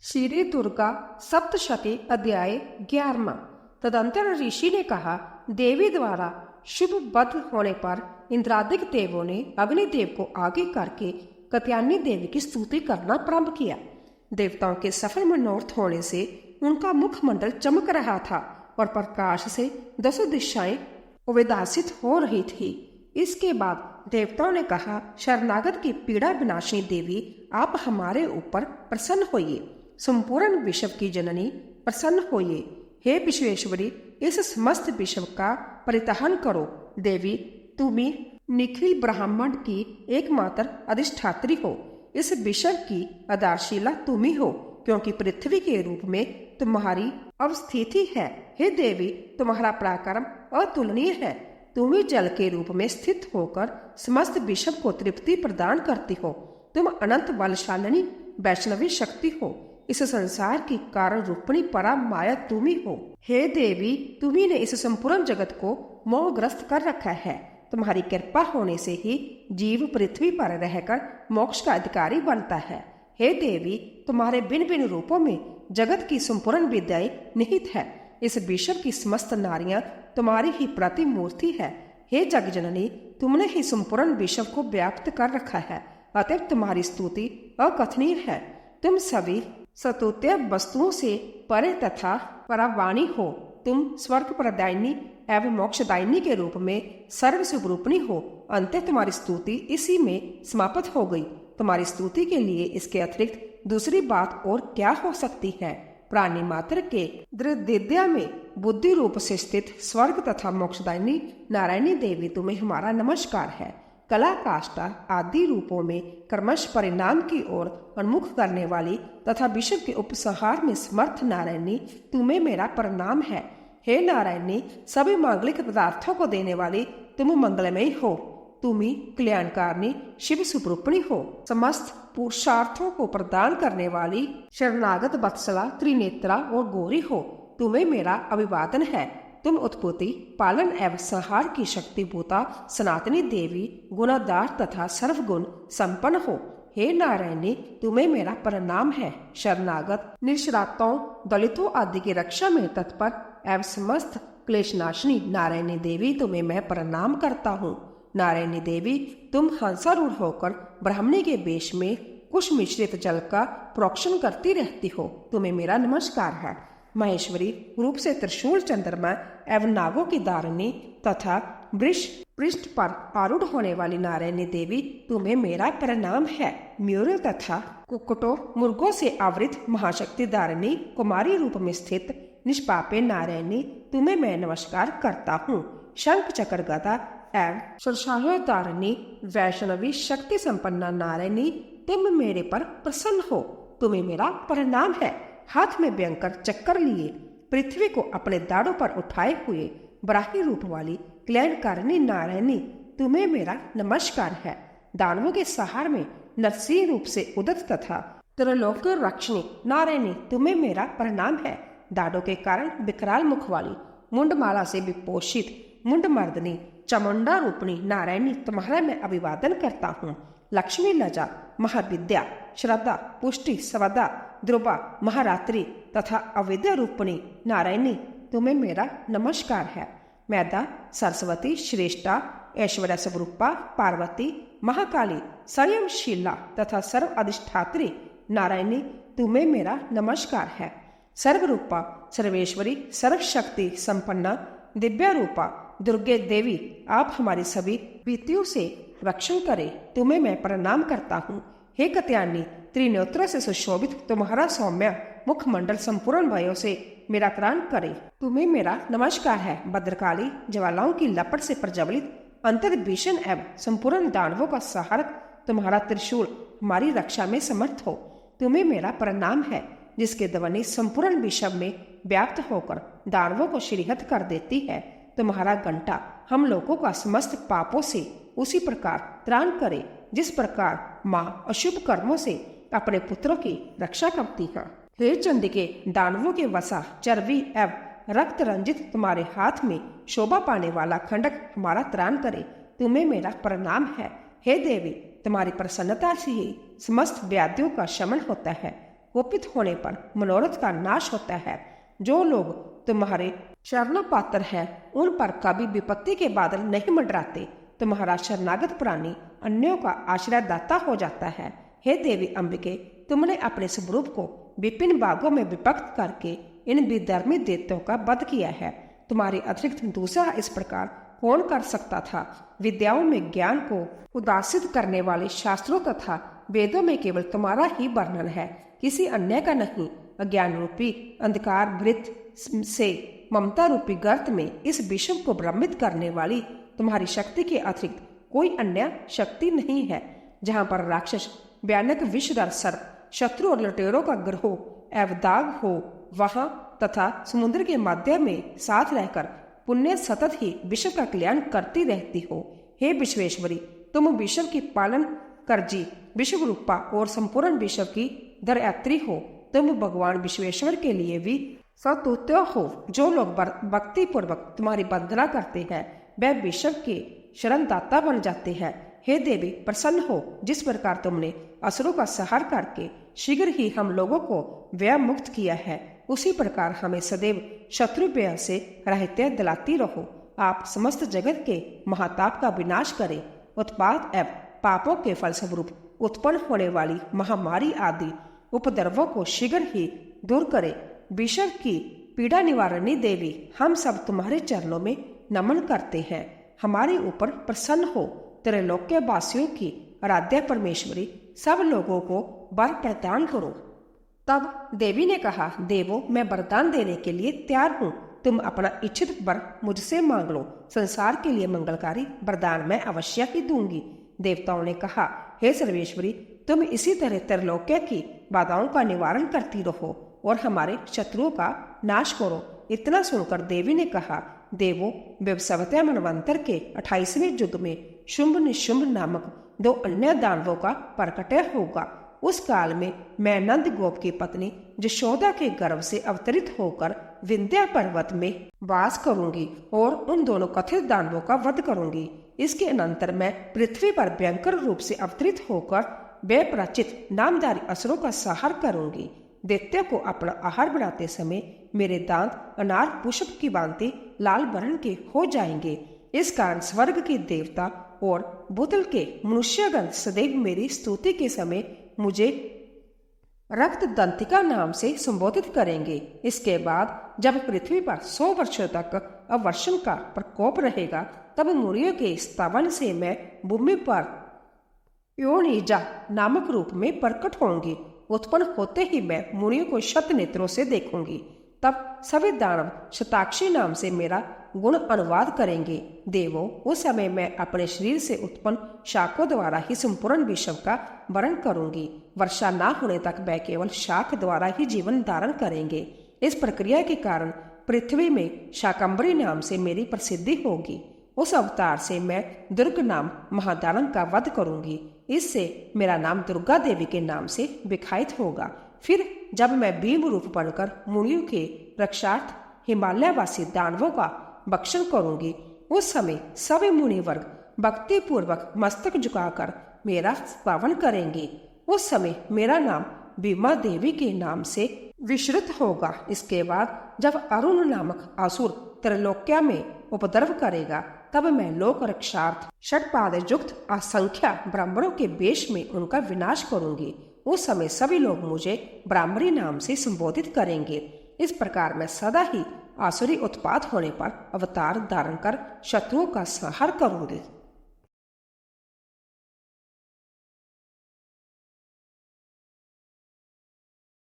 श्री दुर्गा सप्तशती अध्याय 11। तदंतर ऋषि ने कहा, देवी द्वारा शुभ बद्ध होने पर इंद्रादिक देवों ने अग्निदेव को आगे करके कात्यायनी देवी की स्तुति करना प्रारंभ किया। देवताओं के सफल मनोरथ होने से उनका मुखमंडल चमक रहा था और प्रकाश से 10 दिशाएं उद्भासित हो रही थी। इसके बाद देवताओं ने कहा, शरणागत की पीड़ा विनाशिनी देवी, आप हमारे ऊपर प्रसन्न होइए। संपूर्ण विश्व की जननी, प्रसन्न होइए। हे विश्वेश्वरी, इस समस्त विश्व का परित्याग करो। देवी, तुम्ही निखिल ब्रह्मांड की एकमात्र अधिष्ठात्री हो। इस विश्व की आधारशिला तुम्ही हो, क्योंकि पृथ्वी के रूप में तुम्हारी अवस्थिति है। हे देवी, तुम्हारा पराक्रम अतुलनीय है। तुम ही जल के रूप में स्थित होकर समस्त विश्व को तृप्ति प्रदान करती हो। तुम अनंत बलशालिनी वैष्णवी शक्ति हो। इस संसार की कारण रूपिणी परा माया तुम ही हो। हे देवी, तुम्ही ने इस संपूर्ण जगत को मोहग्रस्त कर रखा है। तुम्हारी कृपा होने से ही जीव पृथ्वी पर रहकर मोक्ष का अधिकारी बनता है। हे देवी, तुम्हारे भिन्न भिन्न रूपों में जगत की संपूर्ण विद्याएं निहित है। इस विश्व की समस्त नारियां तुम्हारी ही प्रतिमूर्ति है। हे जग जननी, तुमने ही संपूर्ण विश्व को व्याप्त कर रखा है, अतएव तुम्हारी स्तुति अकथनीय है। तुम सभी स्तुत्य वस्तुओं से परे तथा परावाणी हो। तुम स्वर्ग प्रदायिनी एवं मोक्षदायिनी के रूप में सर्व स्वरूपिणी हो। अंत तुम्हारी स्तुति इसी में समाप्त हो गई। तुम्हारी स्तुति के लिए इसके अतिरिक्त दूसरी बात और क्या हो सकती है। प्राणी मात्र के दृढ़ में बुद्धि रूप से स्थित स्वर्ग तथा मोक्षदायिनी नारायणी देवी, तुम्हें हमारा नमस्कार है। कला काष्ठा आदि रूपों में कर्मश परिणाम की ओर उन्मुख करने वाली तथा विश्व के उपसंहार में समर्थ नारायणी, तुम्हें मेरा प्रणाम है। हे नारायणी, सभी मांगलिक पदार्थों को देने वाली तुम मंगलमयी हो। तुम ही कल्याणकारिणी शिव स्वरूपिणी हो। समस्त पुरुषार्थों को प्रदान करने वाली शरणागत वत्सला त्रिनेत्रा और गौरी हो। तुम्हें मेरा अभिवादन है। तुम उत्पत्ति, पालन एवं संहार की शक्ति भूता सनातनी देवी, गुणाधार तथा सर्वगुण संपन्न हो। हे नारायणी, तुम्हें मेरा प्रणाम है। शरणागत निराश्रितों, दलितों आदि की रक्षा में तत्पर एवं समस्त क्लेशनाशिनी नारायणी देवी, तुम्हें मैं प्रणाम करता हूँ। नारायणी देवी, तुम हंसारूढ़ होकर ब्राह्मणी के वेश में कुश मिश्रित जल का प्रोक्षण करती रहती हो। तुम्हें मेरा नमस्कार है। महेश्वरी रूप से त्रिशूल, चंद्रमा एवं नागों की धारिणी तथा वृष पृष्ठ पर आरूढ़ होने वाली नारायणी देवी, तुम्हें मेरा प्रणाम है। मयूर तथा कुक्कुटों, मुर्गों से आवृत महाशक्ति धारिणी कुमारी रूप में स्थित निष्पापे नारायणी, तुम्हें मैं नमस्कार करता हूँ। शंख चक्र गदा एवं सुरसायो धारिणी वैष्णवी शक्ति संपन्न नारायणी, तुम मेरे पर प्रसन्न हो। तुम्हें मेरा प्रणाम है। हाथ में भयंकर चक्कर लिए पृथ्वी को अपने दाढ़ों पर उठाए हुए बराही रूप वाली कल्याणकारिणी नारायणी, तुम्हें मेरा नमस्कार है। दानवों के सहार में नरसिंह रूप से उदित तथा त्रिलोक रक्षणी नारायणी, तुम्हें मेरा प्रणाम है। दाढ़ों के कारण विकराल मुख वाली मुंडमाला से विपोषित मुंडमर्दनी चामुंडा रूपणी नारायणी, तुम्हारा मैं अभिवादन करता हूँ। लक्ष्मी लजा, महाविद्या, श्रद्धा, पुष्टि, स्वदा, ध्रुवा, महारात्रि तथा अविद्या रूपणी नारायणी, तुम्हें मेरा नमस्कार है। मैदा, सरस्वती, श्रेष्ठा, ऐश्वर्या स्वरूपा, पार्वती, महाकाली, संयमशीला तथा सर्व अधिष्ठात्री नारायणी, तुम्हें मेरा नमस्कार है। सर्वरूपा, सर्वेश्वरी, सर्वशक्ति संपन्ना, दिव्या रूपा दुर्गे देवी, आप हमारी सभी विपत्तियों से रक्षण करें। तुम्हें मैं प्रणाम करता हूँ। हे कात्यायनी, त्रिनेत्र से सुशोभित तुम्हारा सौम्य मुखमंडल संपूर्ण भयों से मेरा त्राण करे। तुम्हें मेरा नमस्कार है। भद्रकाली, ज्वालाओं की लपट से प्रज्वलित अंतर भीषण एवं संपूर्ण दानवों का सहारक तुम्हारा त्रिशूल हमारी रक्षा में समर्थ हो। तुम्हें मेरा प्रणाम है, जिसके ध्वनि संपूर्ण विश्व में व्याप्त होकर दानवों को श्रीहत कर देती है। तुम्हारा घंटा हम लोगों का समस्त पापों से उसी प्रकार त्राण करे, जिस प्रकार माँ अशुभ कर्मों से अपने पुत्रों की रक्षा करती है। हे चंडिके, दानवों के वसा, चर्बी एवं रक्त रंजित तुम्हारे हाथ में शोभा पाने वाला खंडक हमारा त्राण करे। तुम्हें मेरा प्रणाम है। हे देवी, तुम्हारी प्रसन्नता से ही समस्त व्याधियों का शमन होता है। कोपित होने पर मनोरथ का नाश होता है। जो लोग तुम्हारे शरण पात्र है उन पर कभी विपत्ति के बादल नहीं मंडराते। तुम्हारा शरणागत प्राणी अन्यों का आश्रयदाता हो जाता है। हे देवी अंबिके, तुमने अपने स्वरूप को विपिन भागों में विभक्त करके इन विधर्मी दैत्यों का वध किया है। तुम्हारी अतिरिक्त दूसरा इस प्रकार कौन कर सकता था? विद्याओं में ज्ञान को उदासित करने वाले शास्त्रों तथा वेदों में केवल तुम्हारा ही वर्णन है, किसी अन्य का नहीं। अज्ञान रूपी अंधकार वृत्त से ममता रूपी गर्त में इस विश्व को भ्रमित करने वाली तुम्हारी शक्ति के अतिरिक्त कोई अन्य शक्ति नहीं है। जहाँ पर राक्षस, भयानक विषधर सर्प, शत्रु और लुटेरों का ग्रह एवं दाग हो, वहां तथा समुद्र के मध्य में साथ रहकर पुण्य सतत ही विश्व का कल्याण करती रहती हो। हे विश्वेश्वरी, तुम विश्व की पालन करजी, विश्व रूपा और संपूर्ण विश्व की धरयात्री हो। तुम भगवान विश्वेश्वर के लिए भी सतुत्य हो। जो लोग भक्ति पूर्वक तुम्हारी वंदना करते हैं वह विश्व के शरणदाता बन जाते हैं। हे देवी, प्रसन्न हो। जिस प्रकार तुमने असुरों का संहार करके शीघ्र ही हम लोगों को व्यय मुक्त किया है, उसी प्रकार हमें सदैव शत्रु व्यय से रहते दिलाती रहो। आप समस्त जगत के महाताप का विनाश करें। उत्पात एवं पापों के फलस्वरूप उत्पन्न होने वाली महामारी आदि उपद्रवों को शीघ्र ही दूर करें। विश्व की पीड़ा निवारणी देवी, हम सब तुम्हारे चरणों में नमन करते हैं। हमारे ऊपर प्रसन्न हो। त्रैलोक्य वासियों की आराध्या परमेश्वरी, सब लोगों को वर प्रदान करो। तब देवी ने कहा, देवो, मैं वरदान देने के लिए तैयार हूँ। तुम अपना इच्छित वर मुझसे मांग लो। संसार के लिए मंगलकारी वरदान मैं अवश्य ही दूंगी। देवताओं ने कहा, हे सर्वेश्वरी, तुम इसी तरह त्रैलोक्य की बाधाओं का निवारण करती रहो और हमारे शत्रुओं का नाश करो। इतना सुनकर देवी ने कहा, देवो, विवस्वतः मनवंतर के 28वें युग में शुंभ निशुंभ नामक 2 अन्य दानवों का प्रकटय होगा। उस काल में मैं नंद गोप की पत्नी यशोदा के गर्भ से अवतरित होकर विंध्या पर्वत में वास करूंगी और उन दोनों कथित दानवों का वध करूंगी। इसके अनंतर मैं पृथ्वी पर भयंकर रूप से अवतरित होकर व्यपराचित नामधारी असुरों का संहार करूंगी। दैत्य को अपना आहार बनाते समय मेरे दांत अनार पुष्प की भांति लाल वर्ण के हो जाएंगे। इस कारण स्वर्ग के देवता और भूतल के मनुष्यगण सदैव मेरी स्तुति के समय मुझे रक्त दंतिका नाम से संबोधित करेंगे। इसके बाद जब पृथ्वी पर 100 वर्षों तक अवर्षण का प्रकोप रहेगा, तब मुनियों के स्तवन से मैं भूमि पर योनिजा नामक रूप में प्रकट होंगी। उत्पन्न होते ही मैं मुनियों को शत नेत्रों से देखूंगी। तब सभी दानव शताक्षी नाम से मेरा गुण अनुवाद करेंगे। देवों, उस समय मैं अपने शरीर से उत्पन्न शाखों द्वारा ही संपूर्ण विश्व का वरण करूंगी। वर्षा न होने तक वह केवल शाख द्वारा ही जीवन धारण करेंगे। इस प्रक्रिया के कारण पृथ्वी में शाकंभरी नाम से मेरी प्रसिद्धि होगी। उस अवतार से मैं दुर्ग नाम महादानव का वध करूंगी। इससे मेरा नाम दुर्गा देवी के नाम से विख्यात होगा। फिर जब मैं भीम रूप बनकर मुनियों के रक्षार्थ हिमालयवासी दानवों का भक्षण करूंगी, उस समय सभी मुनि वर्ग भक्ति पूर्वक मस्तक झुकाकर मेरा पावन करेंगे। उस समय मेरा नाम भीमा देवी के नाम से विश्रुत होगा। इसके बाद जब अरुण नामक असुर त्रैलोक्य में उपद्रव करेगा, तब मैं लोक रक्षार्थ षटपाद युक्त असंख्या ब्राह्मणों के वेश में उनका विनाश करूंगी। उस समय सभी लोग मुझे ब्राह्मणी नाम से संबोधित करेंगे। इस प्रकार मैं सदा ही आसुरी उत्पात होने पर अवतार धारण कर शत्रुओं का संहार करूंगी।